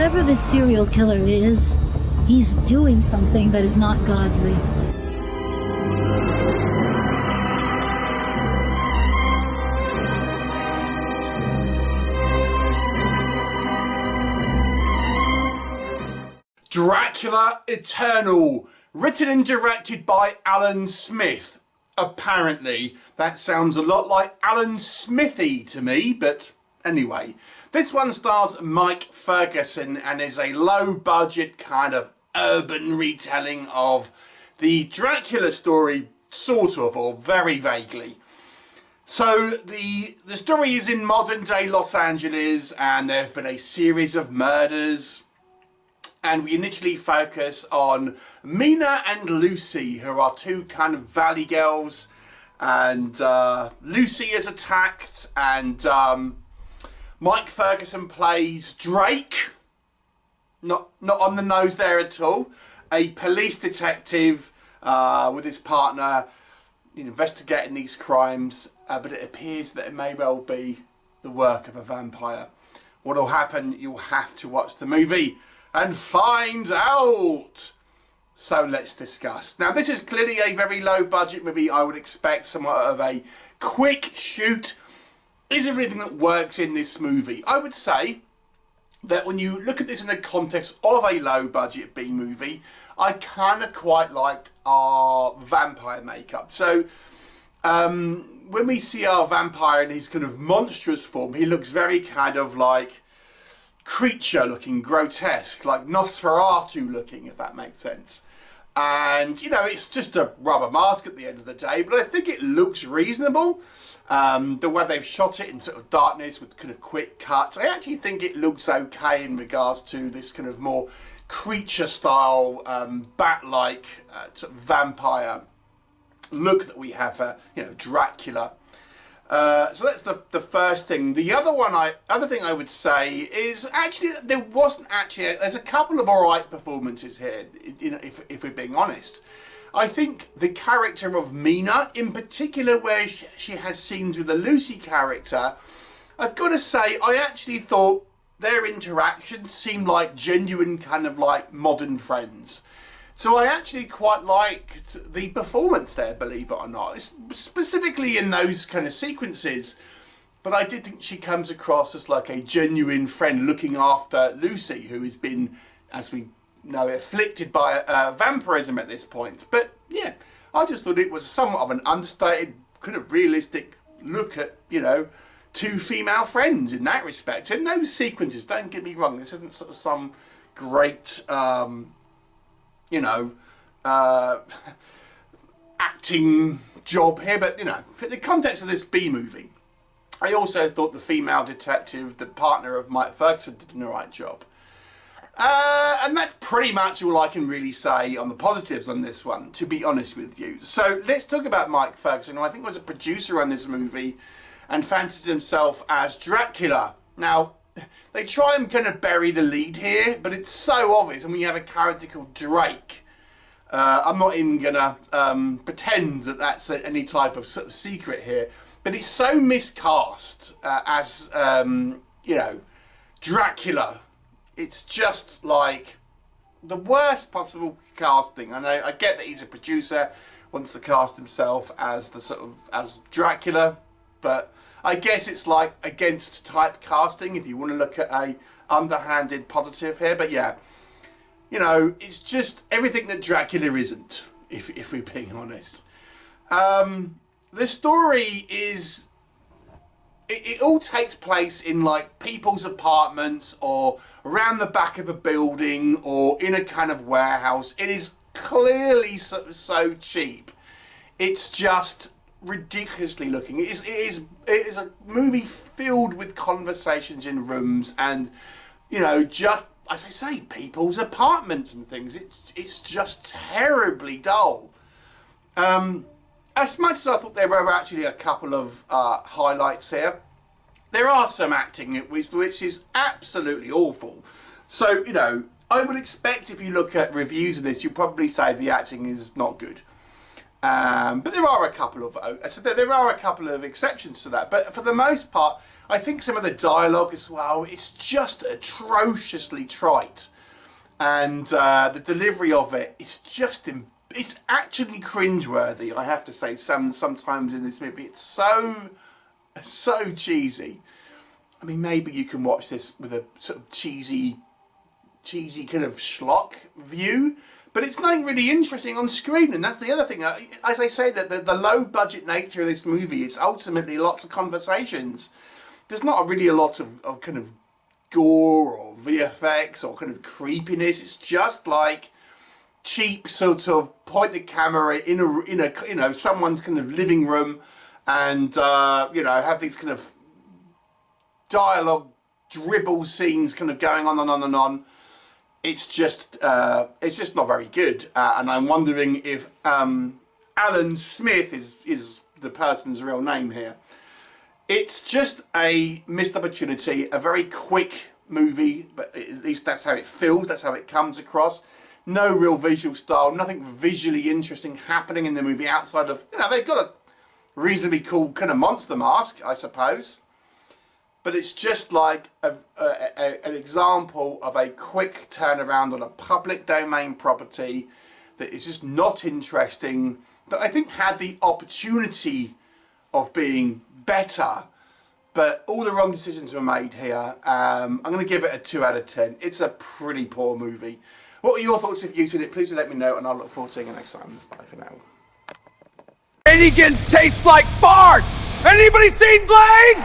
Whatever this serial killer is, he's doing something that is not godly. Dracula Eternal, written and directed by Alan Smith. Apparently, that sounds a lot like Alan Smithy to me, but anyway. This one stars Mike Ferguson and is a low-budget kind of urban retelling of the Dracula story, sort of, or very vaguely. So the story is in modern-day Los Angeles, and there have been a series of murders. And we initially focus on Mina and Lucy, who are two kind of valley girls. And Lucy is attacked, and Mike Ferguson plays Drake. Not on the nose there at all. A police detective with his partner investigating these crimes. But it appears that it may well be the work of a vampire. What will happen, you'll have to watch the movie and find out. So let's discuss. Now, this is clearly a very low budget movie. I would expect somewhat of a quick shoot. Is everything that works in this movie? I would say that when you look at this in the context of a low budget B movie, I kind of quite liked our vampire makeup. So when we see our vampire in his kind of monstrous form, he looks very kind of like creature looking, grotesque, like Nosferatu looking, if that makes sense. And it's just a rubber mask at the end of the day, but I think it looks reasonable. The way they've shot it in sort of darkness with kind of quick cuts, I actually think it looks okay in regards to this kind of more creature style, bat-like sort of vampire look that we have for Dracula. So that's the first thing. The other thing I would say is actually there's a couple of alright performances here, if we're being honest. I think the character of Mina, in particular where she has scenes with the Lucy character, I've got to say I actually thought their interactions seemed like genuine kind of like modern friends. So I actually quite liked the performance there, believe it or not. It's specifically in those kind of sequences. But I did think she comes across as like a genuine friend looking after Lucy, who has been, as we know, afflicted by vampirism at this point. But yeah, I just thought it was somewhat of an understated, kind of realistic look at, two female friends in that respect. In those sequences, don't get me wrong, this isn't sort of some great acting job here, but for the context of this B movie, I also thought the female detective, the partner of Mike Ferguson, did an alright job. And that's pretty much all I can really say on the positives on this one, to be honest with you. So let's talk about Mike Ferguson, who I think was a producer on this movie and fancied himself as Dracula. Now, they try and kind of bury the lead here, but it's so obvious. And when you have a character called Drake, I'm not even going to pretend that that's any type of sort of secret here. But it's so miscast as, Dracula. It's just like the worst possible casting. I get that he's a producer, wants to cast himself as as Dracula, but I guess it's like against type casting if you want to look at a underhanded positive here. But yeah, it's just everything that Dracula isn't, if we're being honest. The story is, it all takes place in like people's apartments or around the back of a building or in a kind of warehouse. It is clearly so cheap. It's just ridiculously looking. It is a movie filled with conversations in rooms and just, as I say, people's apartments and things. It's just terribly dull. As much as I thought there were actually a couple of highlights here, there are some acting which is absolutely awful. So, I would expect if you look at reviews of this, you'll probably say the acting is not good. But there are a couple of exceptions to that. But for the most part, I think some of the dialogue as well, it's just atrociously trite. And the delivery of it, it's actually cringeworthy, I have to say, sometimes in this movie. It's so cheesy. I mean, maybe you can watch this with a sort of cheesy kind of schlock view, but it's nothing really interesting on screen, and that's the other thing. As I say, that the low budget nature of this movie, it's ultimately lots of conversations. There's not really a lot of kind of gore or VFX or kind of creepiness. It's just like cheap sort of point the camera in a someone's kind of living room, and have these kind of dialogue dribble scenes kind of going on and on and on. It's just not very good, and I'm wondering if Alan Smith is the person's real name here. It's just a missed opportunity, a very quick movie, but at least that's how it feels, that's how it comes across. No real visual style, nothing visually interesting happening in the movie outside of, they've got a reasonably cool kind of monster mask, I suppose. But it's just like an example of a quick turnaround on a public domain property that is just not interesting, that I think had the opportunity of being better, but all the wrong decisions were made here. I'm going to give it a 2 out of 10. It's a pretty poor movie. What are your thoughts if you've seen it? Please do let me know, and I'll look forward to seeing you next time. Bye for now. Hanigans taste like farts! Anybody seen Blade?